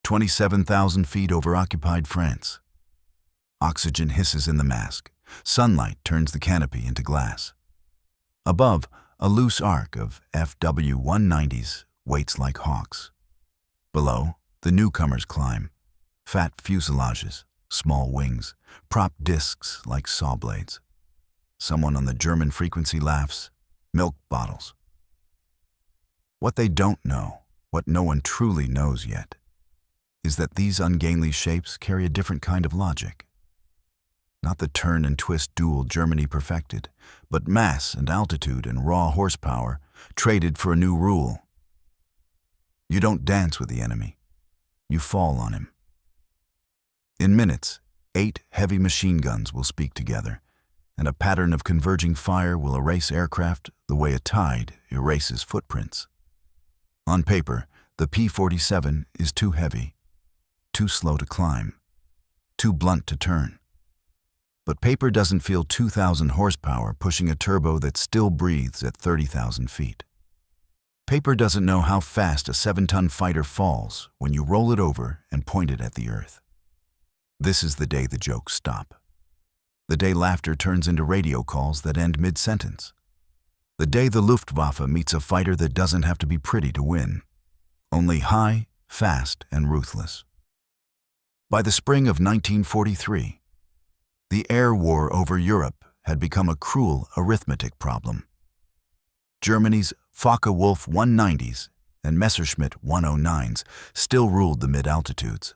27,000 feet over occupied France. Oxygen hisses in the mask. Sunlight turns the canopy into glass. Above, a loose arc of FW-190s waits like hawks. Below, the newcomers climb. Fat fuselages, small wings, prop discs like saw blades. Someone on the German frequency laughs. Milk bottles. What they don't know, what no one truly knows yet, is that these ungainly shapes carry a different kind of logic. Not the turn and twist duel Germany perfected, but mass and altitude and raw horsepower traded for a new rule. You don't dance with the enemy. You fall on him. In minutes, 8 heavy machine guns will speak together, and a pattern of converging fire will erase aircraft the way a tide erases footprints. On paper, the P-47 is too heavy, too slow to climb, too blunt to turn. But paper doesn't feel 2,000 horsepower pushing a turbo that still breathes at 30,000 feet. Paper doesn't know how fast a 7-ton fighter falls when you roll it over and point it at the earth. This is the day the jokes stop. The day laughter turns into radio calls that end mid-sentence. The day the Luftwaffe meets a fighter that doesn't have to be pretty to win. Only high, fast, and ruthless. By the spring of 1943, the air war over Europe had become a cruel arithmetic problem. Germany's Focke-Wulf 190s and Messerschmitt 109s still ruled the mid-altitudes.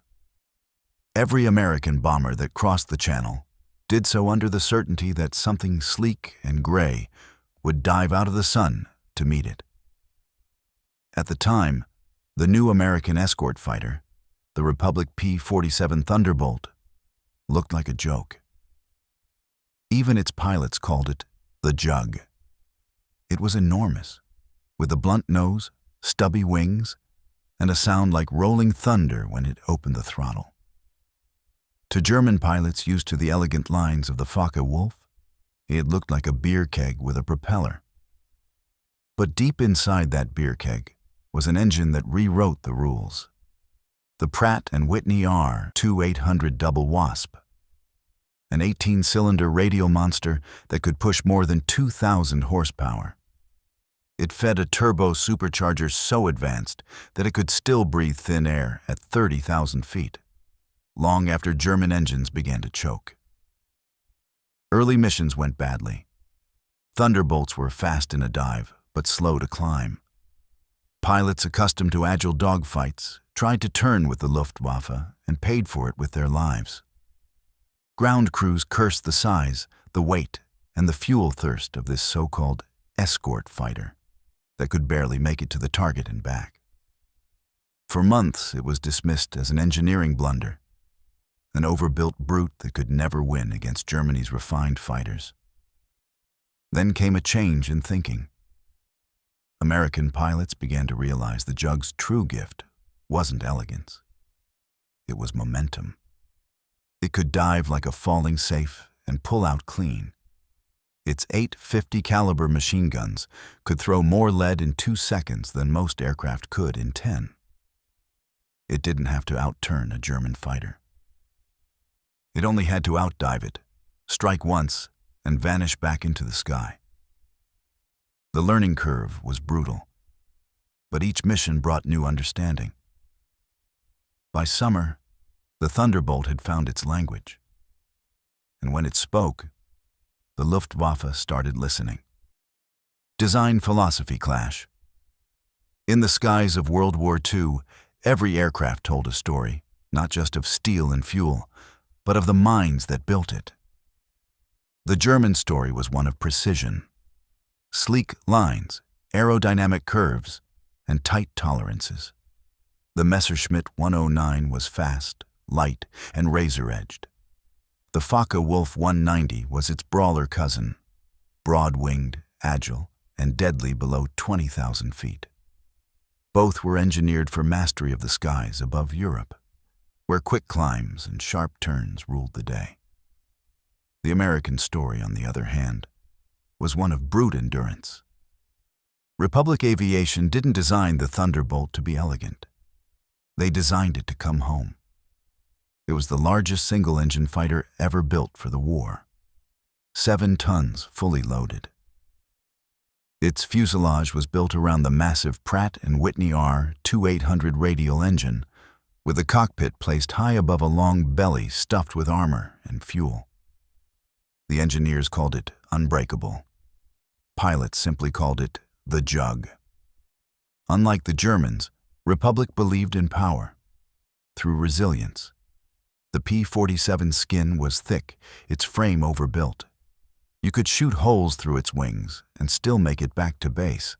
Every American bomber that crossed the Channel did so under the certainty that something sleek and gray would dive out of the sun to meet it. At the time, the new American escort fighter, the Republic P-47 Thunderbolt, looked like a joke. Even its pilots called it the Jug. It was enormous, with a blunt nose, stubby wings, and a sound like rolling thunder when it opened the throttle. To German pilots used to the elegant lines of the Focke-Wulf, it looked like a beer keg with a propeller. But deep inside that beer keg was an engine that rewrote the rules. The Pratt & Whitney R2800 Double Wasp, an 18-cylinder radial monster that could push more than 2,000 horsepower. It fed a turbo supercharger so advanced that it could still breathe thin air at 30,000 feet, long after German engines began to choke. Early missions went badly. Thunderbolts were fast in a dive, but slow to climb. Pilots accustomed to agile dogfights tried to turn with the Luftwaffe and paid for it with their lives. Ground crews cursed the size, the weight, and the fuel thirst of this so-called escort fighter that could barely make it to the target and back. For months, it was dismissed as an engineering blunder, an overbuilt brute that could never win against Germany's refined fighters. Then came a change in thinking. American pilots began to realize the Jug's true gift wasn't elegance. It was momentum. It could dive like a falling safe and pull out clean. Its 850 caliber machine guns could throw more lead in 2 seconds than most aircraft could in 10. It didn't have to outturn a German fighter. It only had to outdive it, strike once, and vanish back into the sky. The learning curve was brutal, but each mission brought new understanding. By summer, the Thunderbolt had found its language, and when it spoke, the Luftwaffe started listening. Design philosophy clash. In the skies of World War II, every aircraft told a story, not just of steel and fuel, but of the minds that built it. The German story was one of precision. Sleek lines, aerodynamic curves, and tight tolerances. The Messerschmitt 109 was fast, light, and razor-edged. The Focke-Wulf 190 was its brawler cousin, broad-winged, agile, and deadly below 20,000 feet. Both were engineered for mastery of the skies above Europe, where quick climbs and sharp turns ruled the day. The American story, on the other hand, was one of brute endurance. Republic Aviation didn't design the Thunderbolt to be elegant. They designed it to come home. It was the largest single-engine fighter ever built for the war. 7 tons fully loaded. Its fuselage was built around the massive Pratt & Whitney R-2800 radial engine, with the cockpit placed high above a long belly stuffed with armor and fuel. The engineers called it unbreakable. Pilots simply called it the Jug. Unlike the Germans, Republic believed in power, through resilience. The P-47 skin was thick, its frame overbuilt. You could shoot holes through its wings and still make it back to base.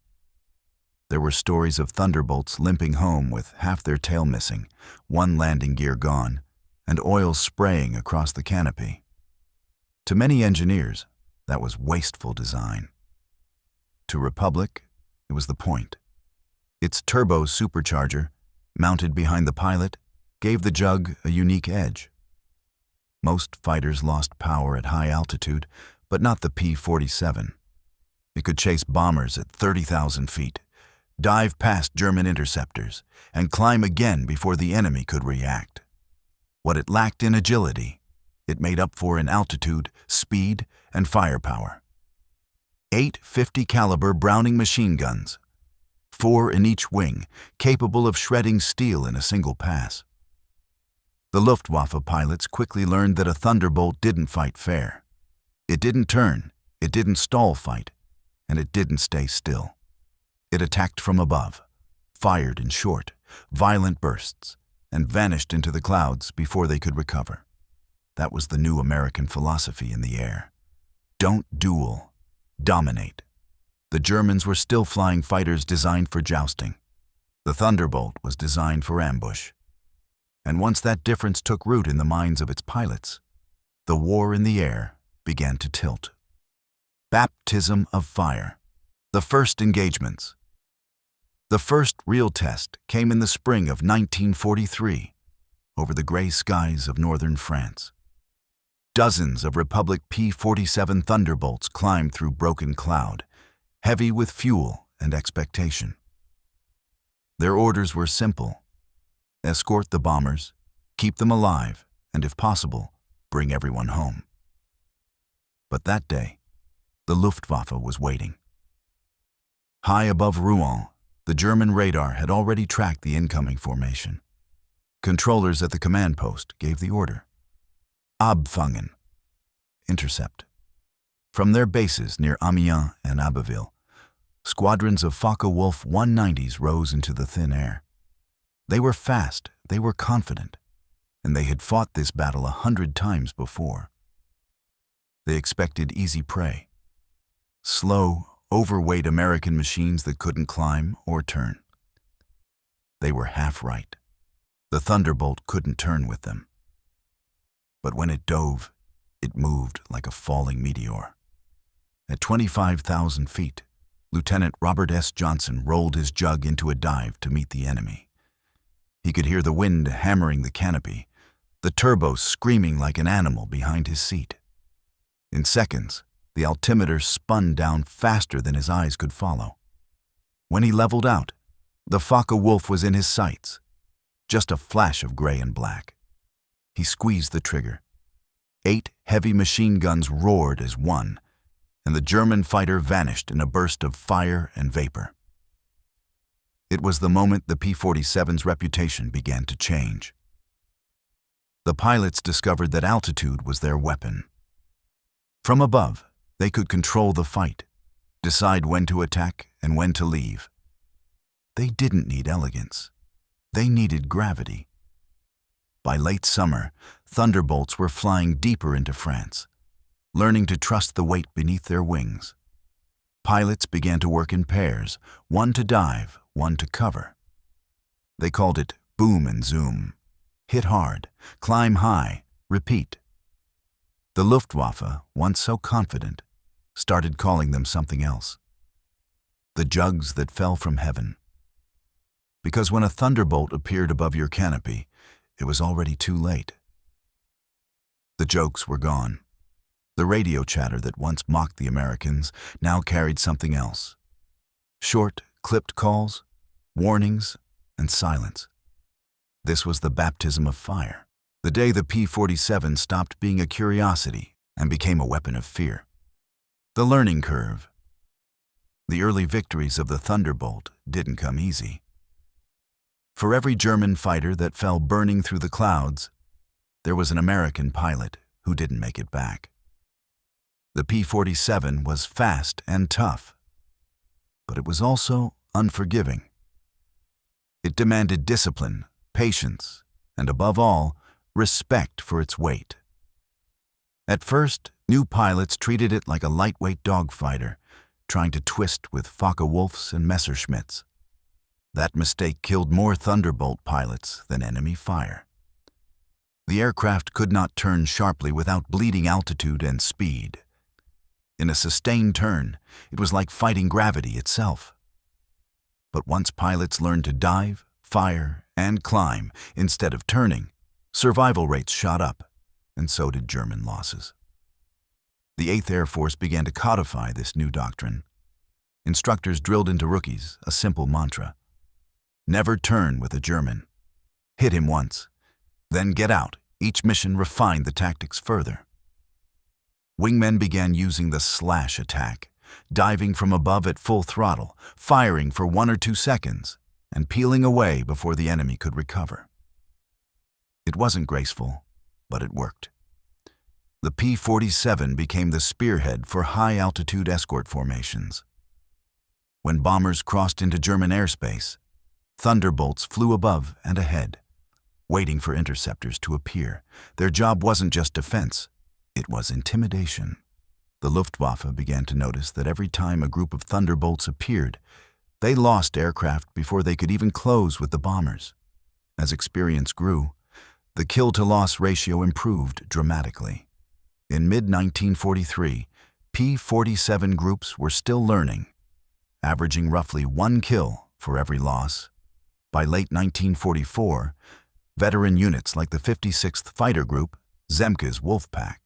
There were stories of Thunderbolts limping home with half their tail missing, one landing gear gone, and oil spraying across the canopy. To many engineers, that was wasteful design. To Republic, it was the point. Its turbo supercharger, mounted behind the pilot, gave the Jug a unique edge. Most fighters lost power at high altitude, but not the P-47. It could chase bombers at 30,000 feet, dive past German interceptors, and climb again before the enemy could react. What it lacked in agility, it made up for in altitude, speed, and firepower. 8 50 caliber Browning machine guns, 4 in each wing, capable of shredding steel in a single pass. The Luftwaffe pilots quickly learned that a Thunderbolt didn't fight fair. It didn't turn, it didn't stall fight, and it didn't stay still. It attacked from above, fired in short, violent bursts, and vanished into the clouds before they could recover. That was the new American philosophy in the air. Don't duel, dominate. The Germans were still flying fighters designed for jousting. The Thunderbolt was designed for ambush. And once that difference took root in the minds of its pilots, the war in the air began to tilt. Baptism of fire. The first engagements. The first real test came in the spring of 1943 over the gray skies of northern France. Dozens of Republic P-47 Thunderbolts climbed through broken cloud, heavy with fuel and expectation. Their orders were simple: escort the bombers, keep them alive, and if possible, bring everyone home. But that day, the Luftwaffe was waiting. High above Rouen, the German radar had already tracked the incoming formation. Controllers at the command post gave the order: Abfangen, intercept. From their bases near Amiens and Abbeville, squadrons of Focke-Wulf 190s rose into the thin air. They were fast, they were confident, and they had fought this battle 100 times before. They expected easy prey. Slow, overweight American machines that couldn't climb or turn. They were half right. The Thunderbolt couldn't turn with them. But when it dove, it moved like a falling meteor. At 25,000 feet, Lieutenant Robert S. Johnson rolled his Jug into a dive to meet the enemy. He could hear the wind hammering the canopy, the turbo screaming like an animal behind his seat. In seconds, the altimeter spun down faster than his eyes could follow. When he leveled out, the Focke-Wulf was in his sights, just a flash of gray and black. He squeezed the trigger. 8 heavy machine guns roared as one, and the German fighter vanished in a burst of fire and vapor. It was the moment the P-47's reputation began to change. The pilots discovered that altitude was their weapon. From above, they could control the fight, decide when to attack and when to leave. They didn't need elegance. They needed gravity. By late summer, Thunderbolts were flying deeper into France, learning to trust the weight beneath their wings. Pilots began to work in pairs, one to dive, one to cover. They called it boom and zoom. Hit hard, climb high, repeat. The Luftwaffe, once so confident, started calling them something else: the Jugs that fell from heaven. Because when a Thunderbolt appeared above your canopy, it was already too late. The jokes were gone. The radio chatter that once mocked the Americans now carried something else: short, clipped calls, warnings, and silence. This was the baptism of fire, the day the P-47 stopped being a curiosity and became a weapon of fear. The learning curve. The early victories of the Thunderbolt didn't come easy. For every German fighter that fell burning through the clouds, there was an American pilot who didn't make it back. The P-47 was fast and tough, but it was also unforgiving. It demanded discipline, patience, and above all, respect for its weight. At first, new pilots treated it like a lightweight dogfighter, trying to twist with Focke-Wulfs and Messerschmitts. That mistake killed more Thunderbolt pilots than enemy fire. The aircraft could not turn sharply without bleeding altitude and speed. In a sustained turn, it was like fighting gravity itself. But once pilots learned to dive, fire, and climb instead of turning, survival rates shot up, and so did German losses. The 8th Air Force began to codify this new doctrine. Instructors drilled into rookies a simple mantra: never turn with a German. Hit him once, then get out. Each mission refined the tactics further. Wingmen began using the slash attack, diving from above at full throttle, firing for 1 or 2 seconds, and peeling away before the enemy could recover. It wasn't graceful, but it worked. The P-47 became the spearhead for high-altitude escort formations. When bombers crossed into German airspace, Thunderbolts flew above and ahead, waiting for interceptors to appear. Their job wasn't just defense, it was intimidation. The Luftwaffe began to notice that every time a group of Thunderbolts appeared, they lost aircraft before they could even close with the bombers. As experience grew, the kill-to-loss ratio improved dramatically. In mid-1943, P-47 groups were still learning, averaging roughly 1 kill for every loss. By late 1944, veteran units like the 56th Fighter Group, Zemke's Wolfpack,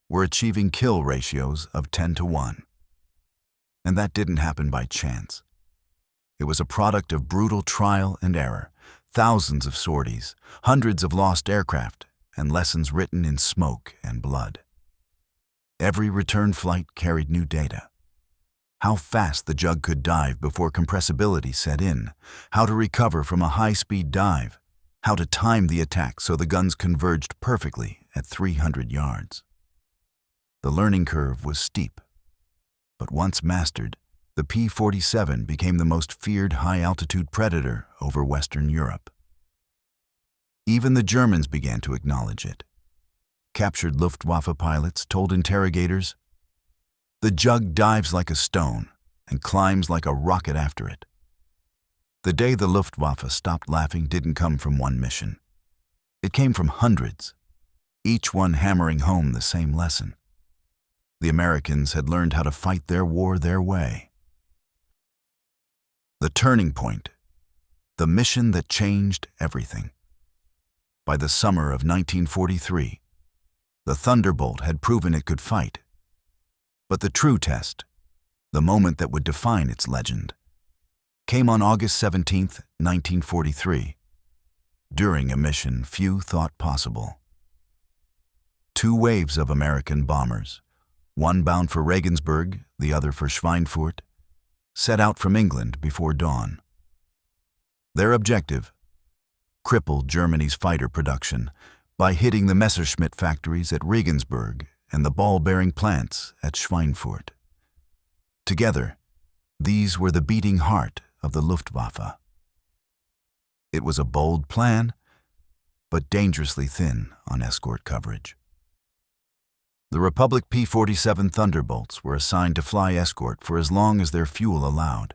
were achieving kill ratios of 10-to-1. And that didn't happen by chance. It was a product of brutal trial and error, thousands of sorties, hundreds of lost aircraft, and lessons written in smoke and blood. Every return flight carried new data. How fast the Jug could dive before compressibility set in, how to recover from a high-speed dive, how to time the attack so the guns converged perfectly at 300 yards. The learning curve was steep, but once mastered, the P-47 became the most feared high-altitude predator over Western Europe. Even the Germans began to acknowledge it. Captured Luftwaffe pilots told interrogators, "The Jug dives like a stone and climbs like a rocket after it." The day the Luftwaffe stopped laughing didn't come from one mission. It came from hundreds, each one hammering home the same lesson. The Americans had learned how to fight their war their way. The turning point, the mission that changed everything. By the summer of 1943, the Thunderbolt had proven it could fight. But the true test, the moment that would define its legend, came on August 17, 1943, during a mission few thought possible. 2 waves of American bombers, one bound for Regensburg, the other for Schweinfurt, set out from England before dawn. Their objective: cripple Germany's fighter production by hitting the Messerschmitt factories at Regensburg and the ball-bearing plants at Schweinfurt. Together, these were the beating heart of the Luftwaffe. It was a bold plan, but dangerously thin on escort coverage. The Republic P-47 Thunderbolts were assigned to fly escort for as long as their fuel allowed,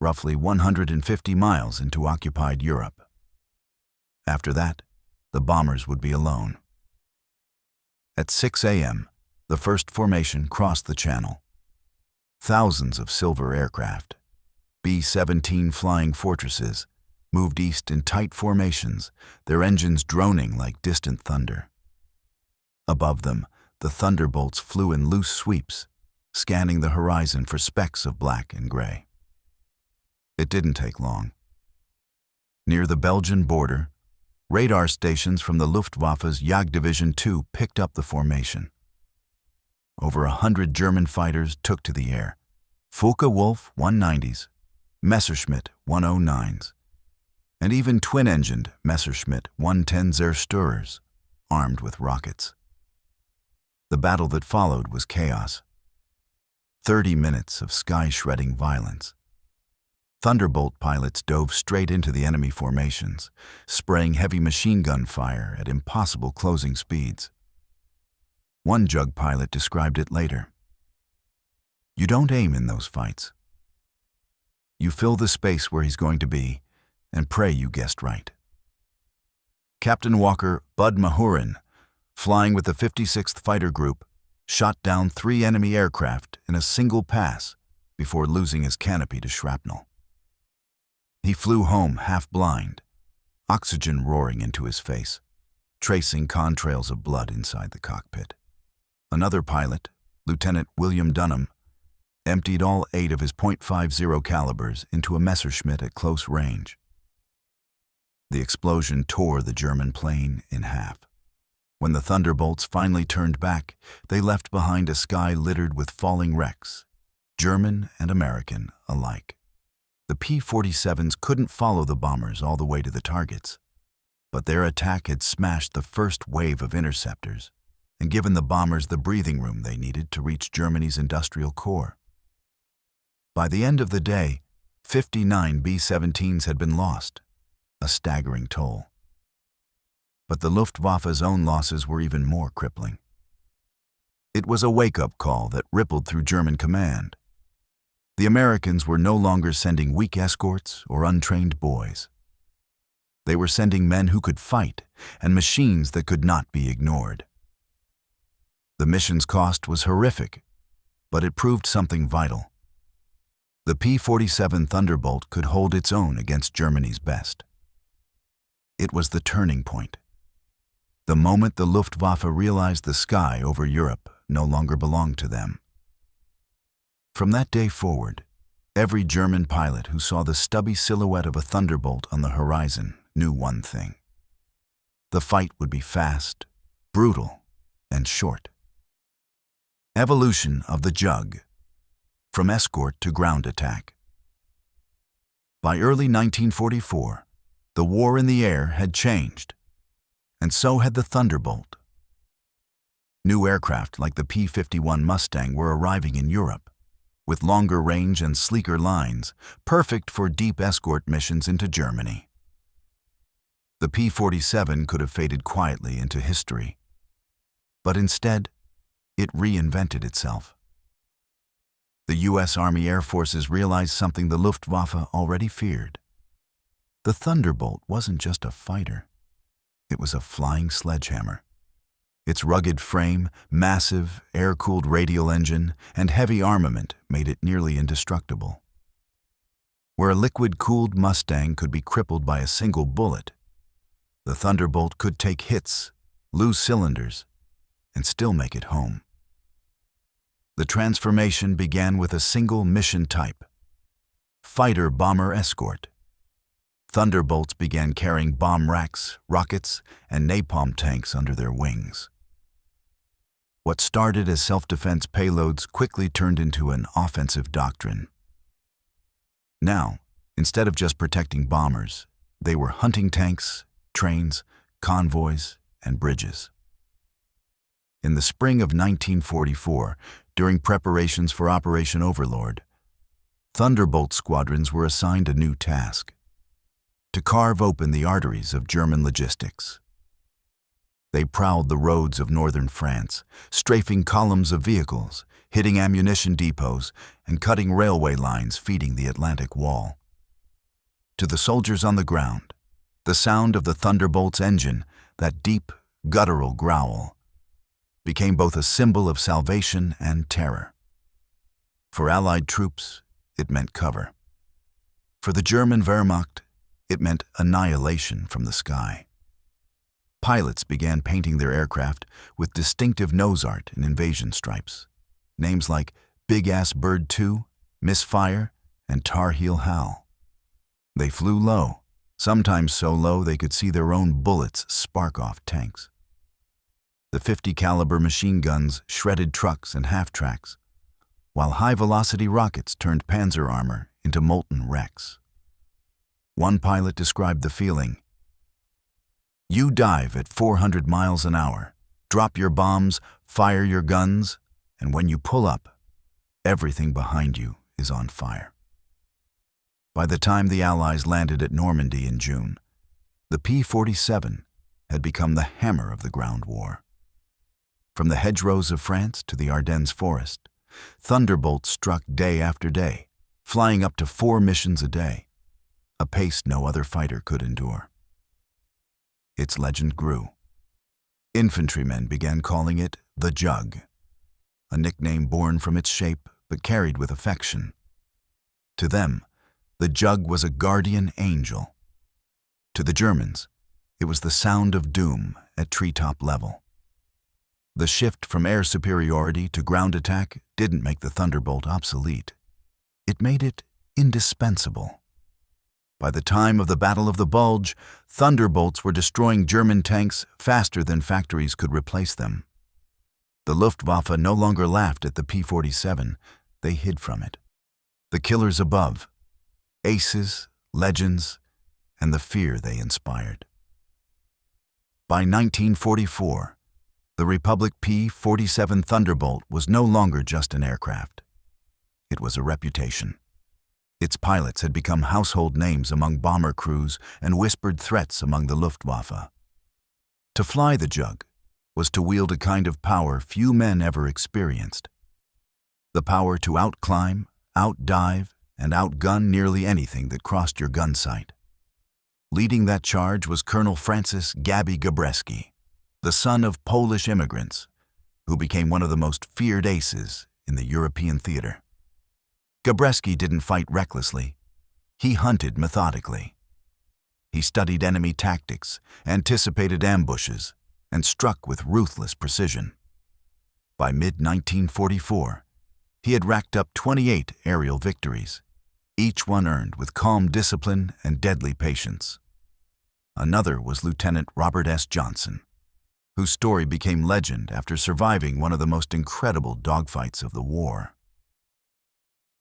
roughly 150 miles into occupied Europe. After that, the bombers would be alone. At 6 a.m., the first formation crossed the channel. Thousands of silver aircraft, B-17 flying fortresses, moved east in tight formations, their engines droning like distant thunder. Above them, the Thunderbolts flew in loose sweeps, scanning the horizon for specks of black and gray. It didn't take long. Near the Belgian border, radar stations from the Luftwaffe's Jagddivision II picked up the formation. Over 100 German fighters took to the air. Focke-Wulf 190s, Messerschmitt 109s, and even twin-engined Messerschmitt 110 Zerstörers, armed with rockets. The battle that followed was chaos. 30 minutes of sky-shredding violence. Thunderbolt pilots dove straight into the enemy formations, spraying heavy machine gun fire at impossible closing speeds. One Jug pilot described it later. "You don't aim in those fights. You fill the space where he's going to be and pray you guessed right." Captain Walker Bud Mahurin, flying with the 56th Fighter Group, shot down 3 enemy aircraft in a single pass before losing his canopy to shrapnel. He flew home half-blind, oxygen roaring into his face, tracing contrails of blood inside the cockpit. Another pilot, Lieutenant William Dunham, emptied all 8 of his .50 calibers into a Messerschmitt at close range. The explosion tore the German plane in half. When the Thunderbolts finally turned back, they left behind a sky littered with falling wrecks, German and American alike. The P-47s couldn't follow the bombers all the way to the targets, but their attack had smashed the first wave of interceptors and given the bombers the breathing room they needed to reach Germany's industrial core. By the end of the day, 59 B-17s had been lost, a staggering toll. But the Luftwaffe's own losses were even more crippling. It was a wake-up call that rippled through German command. The Americans were no longer sending weak escorts or untrained boys. They were sending men who could fight and machines that could not be ignored. The mission's cost was horrific, but it proved something vital. The P-47 Thunderbolt could hold its own against Germany's best. It was the turning point. The moment the Luftwaffe realized the sky over Europe no longer belonged to them. From that day forward, every German pilot who saw the stubby silhouette of a Thunderbolt on the horizon knew one thing. The fight would be fast, brutal, and short. Evolution of the Jug, from escort to ground attack. By early 1944, the war in the air had changed, and so had the Thunderbolt. New aircraft like the P-51 Mustang were arriving in Europe, with longer range and sleeker lines, perfect for deep escort missions into Germany. The P-47 could have faded quietly into history, but instead, it reinvented itself. The U.S. Army Air Forces realized something the Luftwaffe already feared. The Thunderbolt wasn't just a fighter. It was a flying sledgehammer. Its rugged frame, massive, air-cooled radial engine, and heavy armament made it nearly indestructible. Where a liquid-cooled Mustang could be crippled by a single bullet, the Thunderbolt could take hits, lose cylinders, and still make it home. The transformation began with a single mission type: fighter-bomber escort. Thunderbolts began carrying bomb racks, rockets, and napalm tanks under their wings. What started as self-defense payloads quickly turned into an offensive doctrine. Now, instead of just protecting bombers, they were hunting tanks, trains, convoys, and bridges. In the spring of 1944, during preparations for Operation Overlord, Thunderbolt squadrons were assigned a new task: to carve open the arteries of German logistics. They prowled the roads of northern France, strafing columns of vehicles, hitting ammunition depots, and cutting railway lines feeding the Atlantic Wall. To the soldiers on the ground, the sound of the Thunderbolt's engine, that deep, guttural growl, became both a symbol of salvation and terror. For Allied troops, it meant cover. For the German Wehrmacht, it meant annihilation from the sky. Pilots began painting their aircraft with distinctive nose art and invasion stripes. Names like Big Ass Bird 2, Misfire, and Tar Heel Hal. They flew low, sometimes so low they could see their own bullets spark off tanks. The 50 caliber machine guns shredded trucks and half-tracks, while high-velocity rockets turned panzer armor into molten wrecks. One pilot described the feeling: "You dive at 400 miles an hour, drop your bombs, fire your guns, and when you pull up, everything behind you is on fire." By the time the Allies landed at Normandy in June, the P-47 had become the hammer of the ground war. From the hedgerows of France to the Ardennes forest, Thunderbolts struck day after day, flying up to 4 missions a day, a pace no other fighter could endure. Its legend grew. Infantrymen began calling it the Jug, a nickname born from its shape but carried with affection. To them, the Jug was a guardian angel. To the Germans, it was the sound of doom at treetop level. The shift from air superiority to ground attack didn't make the Thunderbolt obsolete. It made it indispensable. By the time of the Battle of the Bulge, Thunderbolts were destroying German tanks faster than factories could replace them. The Luftwaffe no longer laughed at the P-47, they hid from it. The killers above, aces, legends, and the fear they inspired. By 1944, the Republic P-47 Thunderbolt was no longer just an aircraft. It was a reputation. Its pilots had become household names among bomber crews and whispered threats among the Luftwaffe. To fly the Jug was to wield a kind of power few men ever experienced. The power to outclimb, outdive, and outgun nearly anything that crossed your gun sight. Leading that charge was Colonel Francis "Gabby" Gabreski, the son of Polish immigrants, who became one of the most feared aces in the European theater. Gabreski didn't fight recklessly. He hunted methodically. He studied enemy tactics, anticipated ambushes, and struck with ruthless precision. By mid-1944, he had racked up 28 aerial victories, each one earned with calm discipline and deadly patience. Another was Lieutenant Robert S. Johnson, whose story became legend after surviving one of the most incredible dogfights of the war.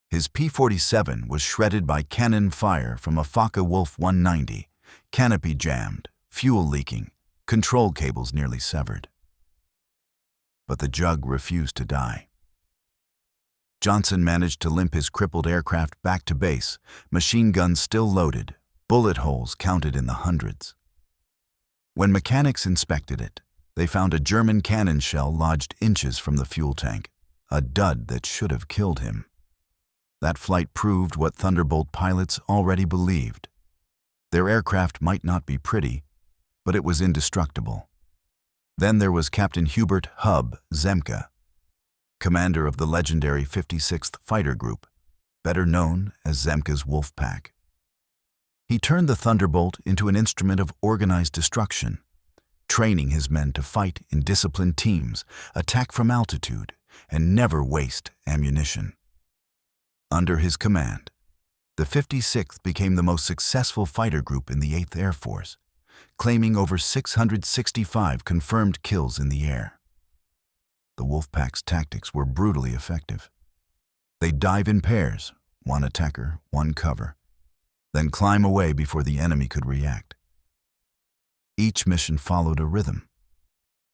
His P-47 was shredded by cannon fire from a Focke-Wulf 190, canopy jammed, fuel leaking, control cables nearly severed. But the Jug refused to die. Johnson managed to limp his crippled aircraft back to base, machine guns still loaded, bullet holes counted in the hundreds. When mechanics inspected it, they found a German cannon shell lodged inches from the fuel tank, a dud that should have killed him. That flight proved what Thunderbolt pilots already believed. Their aircraft might not be pretty, but it was indestructible. Then there was Captain Hubert "Hub" Zemke, commander of the legendary 56th Fighter Group, better known as Zemke's Wolf Pack. He turned the Thunderbolt into an instrument of organized destruction, training his men to fight in disciplined teams, attack from altitude, and never waste ammunition. Under his command, the 56th became the most successful fighter group in the 8th Air Force, claiming over 665 confirmed kills in the air. The Wolfpack's tactics were brutally effective. They'd dive in pairs, one attacker, one cover, then climb away before the enemy could react. Each mission followed a rhythm: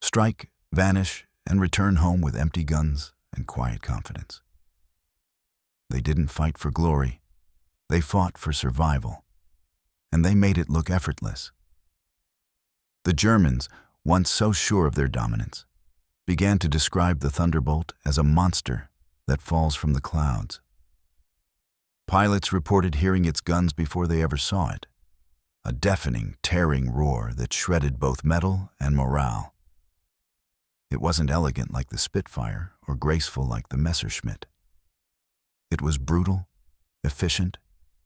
strike, vanish, and return home with empty guns and quiet confidence. They didn't fight for glory. They fought for survival, and they made it look effortless. The Germans, once so sure of their dominance, began to describe the Thunderbolt as a monster that falls from the clouds. Pilots reported hearing its guns before they ever saw it, a deafening, tearing roar that shredded both metal and morale. It wasn't elegant like the Spitfire or graceful like the Messerschmitt. It was brutal, efficient,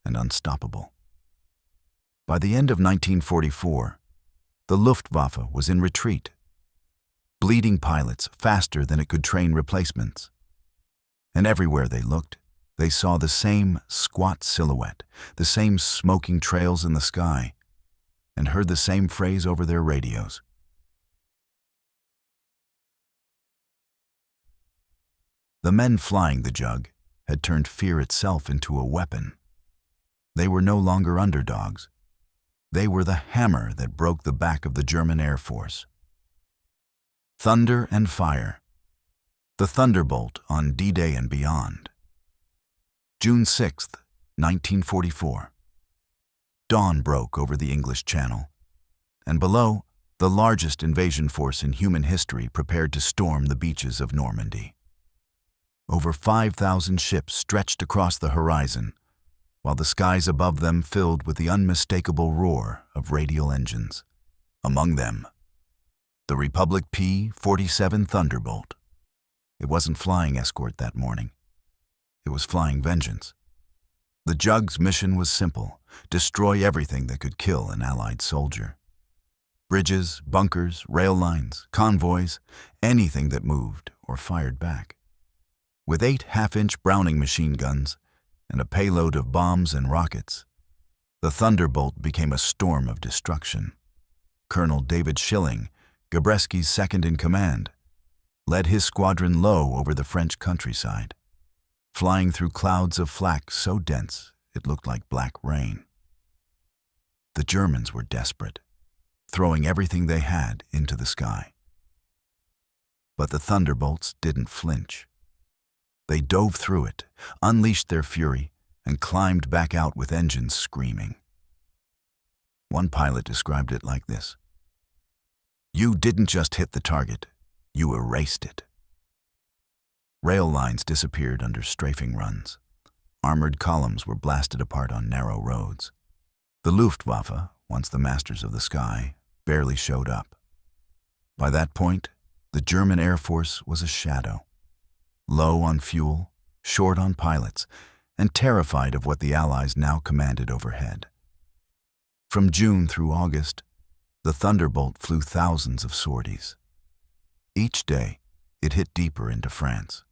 and unstoppable. By the end of 1944, the Luftwaffe was in retreat, bleeding pilots faster than it could train replacements. And everywhere they looked, they saw the same squat silhouette, the same smoking trails in the sky, and heard the same phrase over their radios. The men flying the Jug had turned fear itself into a weapon. They were no longer underdogs. They were the hammer that broke the back of the German Air Force. Thunder and fire. The Thunderbolt on D-Day and beyond. June 6, 1944. Dawn broke over the English Channel, and below, the largest invasion force in human history prepared to storm the beaches of Normandy. Over 5,000 ships stretched across the horizon, while the skies above them filled with the unmistakable roar of radial engines. Among them, the Republic P-47 Thunderbolt. It wasn't flying escort that morning. It was flying vengeance. The Jug's mission was simple: destroy everything that could kill an Allied soldier. Bridges, bunkers, rail lines, convoys, anything that moved or fired back. With 8 half-inch Browning machine guns and a payload of bombs and rockets, the Thunderbolt became a storm of destruction. Colonel David Schilling, Gabreski's second-in-command, led his squadron low over the French countryside, flying through clouds of flak so dense it looked like black rain. The Germans were desperate, throwing everything they had into the sky. But the Thunderbolts didn't flinch. They dove through it, unleashed their fury, and climbed back out with engines screaming. One pilot described it like this: "You didn't just hit the target, you erased it." Rail lines disappeared under strafing runs. Armored columns were blasted apart on narrow roads. The Luftwaffe, once the masters of the sky, barely showed up. By that point, the German Air Force was a shadow. Low on fuel, short on pilots, and terrified of what the Allies now commanded overhead. From June through August, the Thunderbolt flew thousands of sorties. Each day, it hit deeper into France,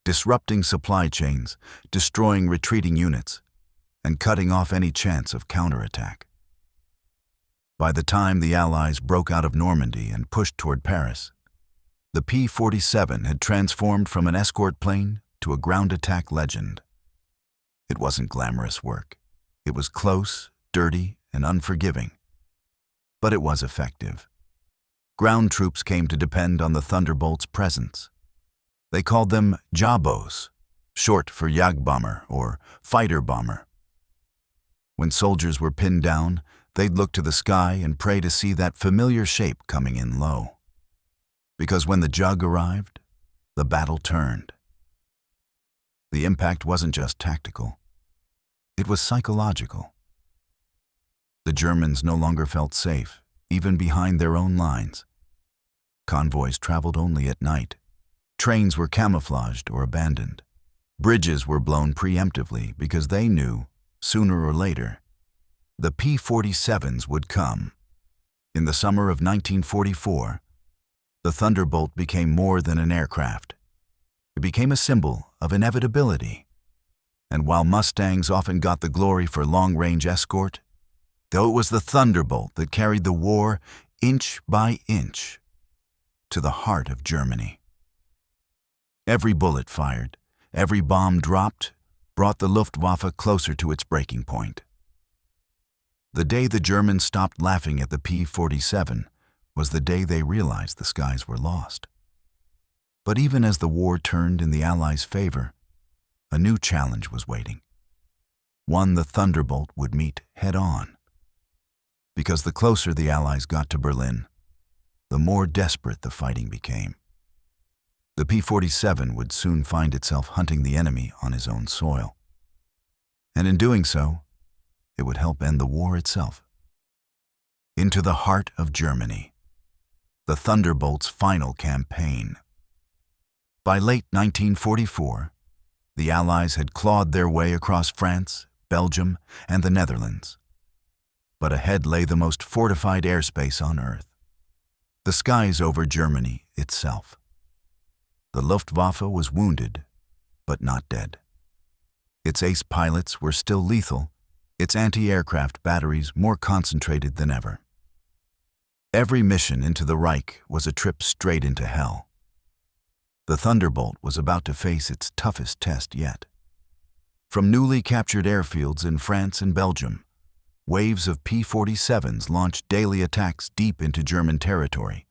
disrupting supply chains, destroying retreating units, and cutting off any chance of counterattack. By the time the Allies broke out of Normandy and pushed toward Paris, the P-47 had transformed from an escort plane to a ground attack legend. It wasn't glamorous work. It was close, dirty, and unforgiving. But it was effective. Ground troops came to depend on the Thunderbolt's presence. They called them Jabos, short for Jagbomber or fighter bomber. When soldiers were pinned down, they'd look to the sky and pray to see that familiar shape coming in low. Because when the Jug arrived, the battle turned. The impact wasn't just tactical. It was psychological. The Germans no longer felt safe, even behind their own lines. Convoys traveled only at night. Trains were camouflaged or abandoned. Bridges were blown preemptively because they knew, sooner or later, the P-47s would come. In the summer of 1944, the Thunderbolt became more than an aircraft. It became a symbol of inevitability. And while Mustangs often got the glory for long-range escort, though it was the Thunderbolt that carried the war inch by inch to the heart of Germany. Every bullet fired, every bomb dropped, brought the Luftwaffe closer to its breaking point. The day the Germans stopped laughing at the P-47 was the day they realized the skies were lost. But even as the war turned in the Allies' favor, a new challenge was waiting. One the Thunderbolt would meet head-on. Because the closer the Allies got to Berlin, the more desperate the fighting became. The P-47 would soon find itself hunting the enemy on his own soil. And in doing so, it would help end the war itself. Into the heart of Germany, the Thunderbolt's final campaign. By late 1944, the Allies had clawed their way across France, Belgium, and the Netherlands. But ahead lay the most fortified airspace on Earth, the skies over Germany itself. The Luftwaffe was wounded, but not dead. Its ace pilots were still lethal, its anti-aircraft batteries more concentrated than ever. Every mission into the Reich was a trip straight into hell. The Thunderbolt was about to face its toughest test yet. From newly captured airfields in France and Belgium, waves of P-47s launched daily attacks deep into German territory.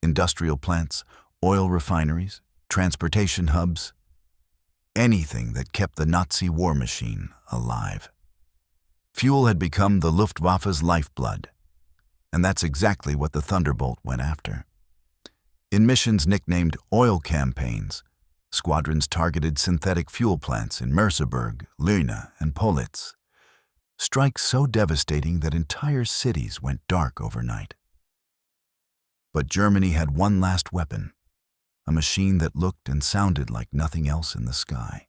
Industrial plants, oil refineries, transportation hubs, anything that kept the Nazi war machine alive. Fuel had become the Luftwaffe's lifeblood, and that's exactly what the Thunderbolt went after. In missions nicknamed oil campaigns, squadrons targeted synthetic fuel plants in Merseburg, Lüne, and Politz. Strikes so devastating that entire cities went dark overnight. But Germany had one last weapon, a machine that looked and sounded like nothing else in the sky.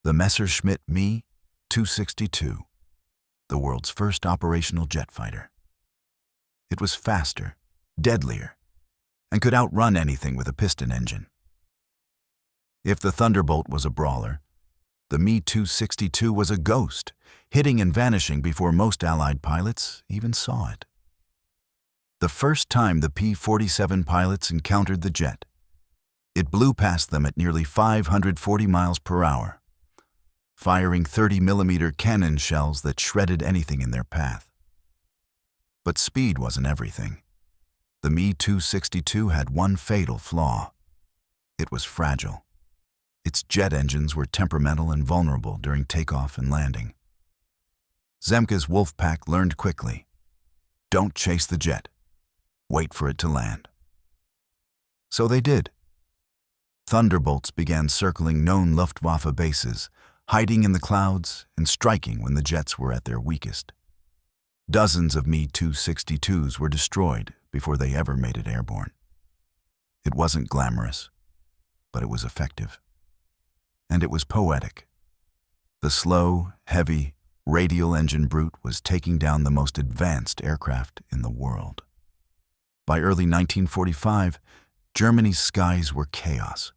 The Messerschmitt Me 262, the world's first operational jet fighter. It was faster, deadlier, and could outrun anything with a piston engine. If the Thunderbolt was a brawler, the Me 262 was a ghost, hitting and vanishing before most Allied pilots even saw it. The first time the P-47 pilots encountered the jet, it blew past them at nearly 540 miles per hour, firing 30mm cannon shells that shredded anything in their path. But speed wasn't everything. The Me 262 had one fatal flaw. It was fragile. Its jet engines were temperamental and vulnerable during takeoff and landing. Zemke's wolf pack learned quickly. Don't chase the jet. Wait for it to land. So they did. Thunderbolts began circling known Luftwaffe bases, hiding in the clouds and striking when the jets were at their weakest. Dozens of Me 262s were destroyed before they ever made it airborne. It wasn't glamorous, but it was effective. And it was poetic. The slow, heavy, radial engine brute was taking down the most advanced aircraft in the world. By early 1945, Germany's skies were chaos.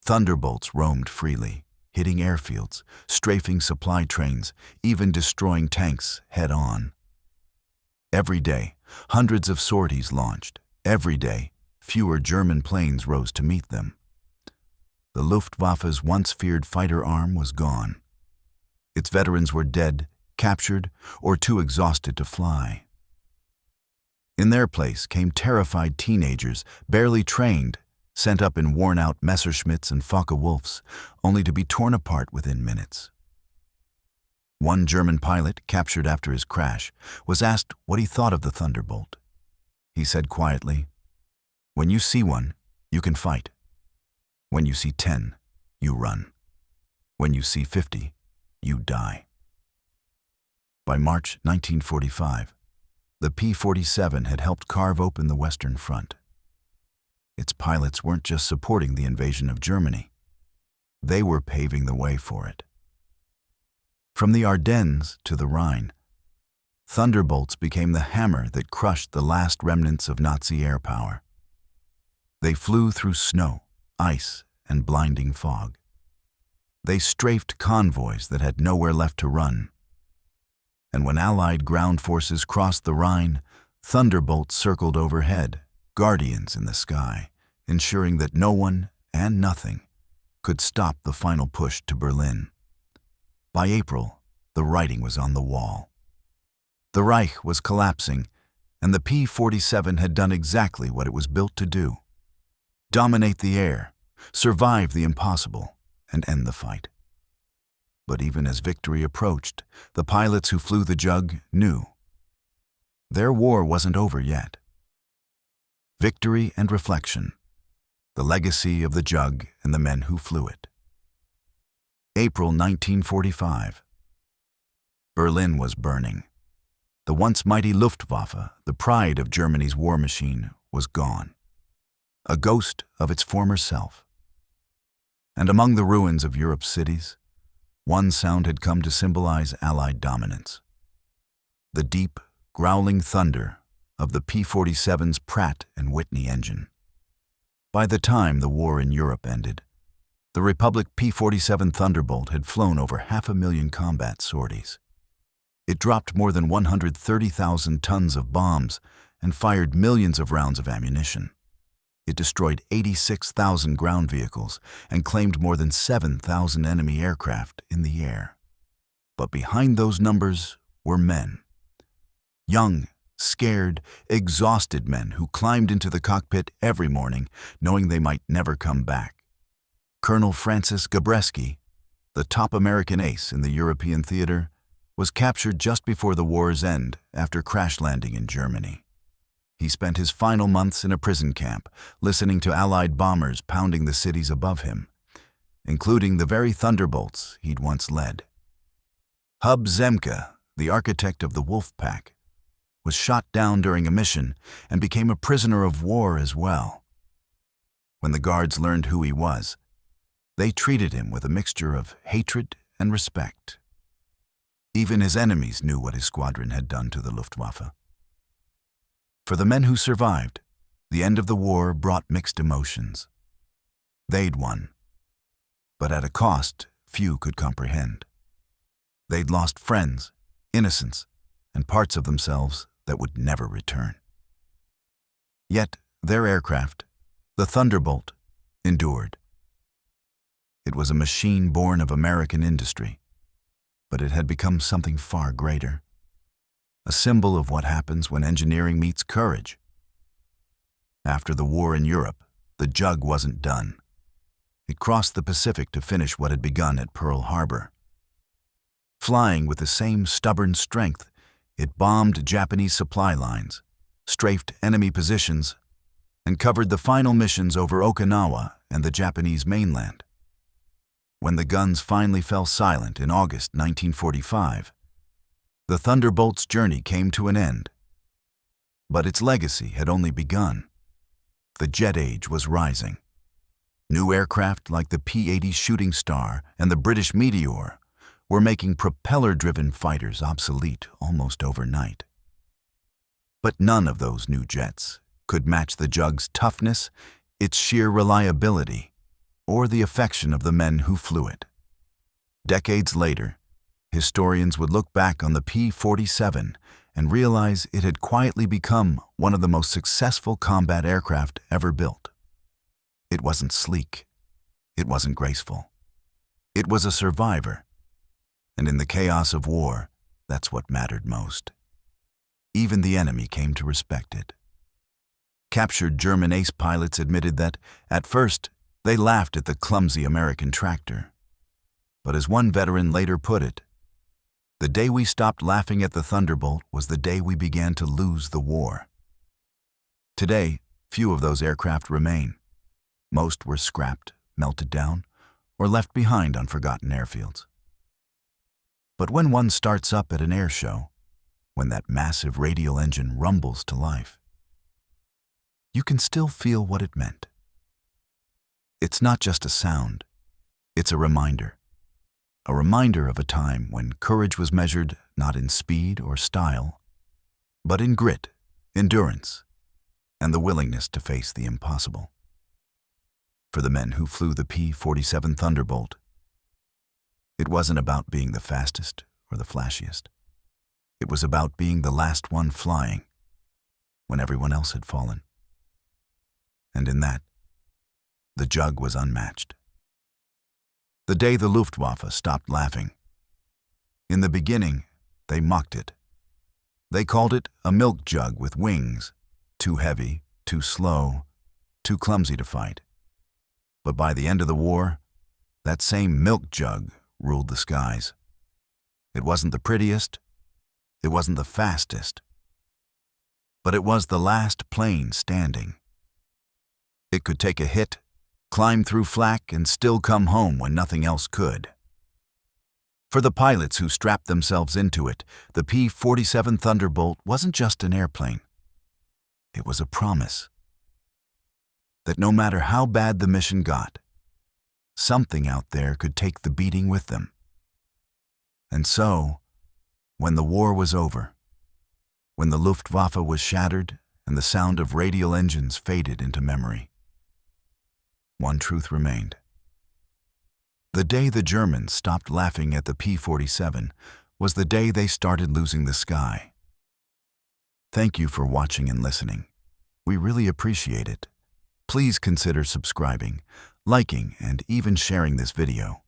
Thunderbolts roamed freely, hitting airfields, strafing supply trains, even destroying tanks head-on. Every day, hundreds of sorties launched. Every day, fewer German planes rose to meet them. The Luftwaffe's once feared fighter arm was gone. Its veterans were dead, captured, or too exhausted to fly. In their place came terrified teenagers, barely trained, sent up in worn-out Messerschmitts and Focke-Wulfs, only to be torn apart within minutes. One German pilot, captured after his crash, was asked what he thought of the Thunderbolt. He said quietly, "When you see one, you can fight. When you see 10, you run. When you see 50, you die." By March 1945, the P-47 had helped carve open the Western Front. Its pilots weren't just supporting the invasion of Germany. They were paving the way for it. From the Ardennes to the Rhine, Thunderbolts became the hammer that crushed the last remnants of Nazi air power. They flew through snow, ice, and blinding fog. They strafed convoys that had nowhere left to run. And when Allied ground forces crossed the Rhine, Thunderbolts circled overhead, guardians in the sky, ensuring that no one and nothing could stop the final push to Berlin. By April, the writing was on the wall. The Reich was collapsing, and the P-47 had done exactly what it was built to do: dominate the air, survive the impossible, and end the fight. But even as victory approached, the pilots who flew the Jug knew their war wasn't over yet. Victory and reflection, the legacy of the Jug and the men who flew it. April 1945. Berlin was burning. The once mighty Luftwaffe, the pride of Germany's war machine, was gone, a ghost of its former self. And among the ruins of Europe's cities, one sound had come to symbolize Allied dominance: the deep, growling thunder of the P-47's Pratt and Whitney engine. By the time the war in Europe ended, the Republic P-47 Thunderbolt had flown over 500,000 combat sorties. It dropped more than 130,000 tons of bombs and fired millions of rounds of ammunition. It destroyed 86,000 ground vehicles and claimed more than 7,000 enemy aircraft in the air. But behind those numbers were men. Young, scared, exhausted men who climbed into the cockpit every morning knowing they might never come back. Colonel Francis Gabreski, the top American ace in the European theater, was captured just before the war's end after crash landing in Germany. He spent his final months in a prison camp, listening to Allied bombers pounding the cities above him, including the very Thunderbolts he'd once led. Hub Zemke, the architect of the Wolf Pack, was shot down during a mission and became a prisoner of war as well. When the guards learned who he was, they treated him with a mixture of hatred and respect. Even his enemies knew what his squadron had done to the Luftwaffe. For the men who survived, the end of the war brought mixed emotions. They'd won, but at a cost few could comprehend. They'd lost friends, innocence, and parts of themselves that would never return. Yet their aircraft, the Thunderbolt, endured. It was a machine born of American industry, but it had become something far greater. A symbol of what happens when engineering meets courage. After the war in Europe, the Jug wasn't done. It crossed the Pacific to finish what had begun at Pearl Harbor. Flying with the same stubborn strength, it bombed Japanese supply lines, strafed enemy positions, and covered the final missions over Okinawa and the Japanese mainland. When the guns finally fell silent in August 1945, the Thunderbolt's journey came to an end. But its legacy had only begun. The jet age was rising. New aircraft like the P-80 Shooting Star and the British Meteor were making propeller-driven fighters obsolete almost overnight. But none of those new jets could match the Jug's toughness, its sheer reliability, or the affection of the men who flew it. Decades later, historians would look back on the P-47 and realize it had quietly become one of the most successful combat aircraft ever built. It wasn't sleek. It wasn't graceful. It was a survivor. And in the chaos of war, that's what mattered most. Even the enemy came to respect it. Captured German ace pilots admitted that, at first, they laughed at the clumsy American tractor. But as one veteran later put it, the day we stopped laughing at the Thunderbolt was the day we began to lose the war. Today, few of those aircraft remain. Most were scrapped, melted down, or left behind on forgotten airfields. But when one starts up at an air show, when that massive radial engine rumbles to life, you can still feel what it meant. It's not just a sound, it's a reminder of a time when courage was measured not in speed or style, but in grit, endurance, and the willingness to face the impossible. For the men who flew the P-47 Thunderbolt, it wasn't about being the fastest or the flashiest. It was about being the last one flying when everyone else had fallen. And in that, the Jug was unmatched. The day the Luftwaffe stopped laughing. In the beginning, they mocked it. They called it a milk jug with wings, too heavy, too slow, too clumsy to fight. But by the end of the war, that same milk jug ruled the skies. It wasn't the prettiest, it wasn't the fastest, but it was the last plane standing. It could take a hit, climb through flak, and still come home when nothing else could. For the pilots who strapped themselves into it, the P-47 Thunderbolt wasn't just an airplane. It was a promise that no matter how bad the mission got, something out there could take the beating with them. And so, when the war was over, when the Luftwaffe was shattered and the sound of radial engines faded into memory, one truth remained. The day the Germans stopped laughing at the P-47 was the day they started losing the sky. Thank you for watching and listening. We really appreciate it. Please consider subscribing, liking, and even sharing this video.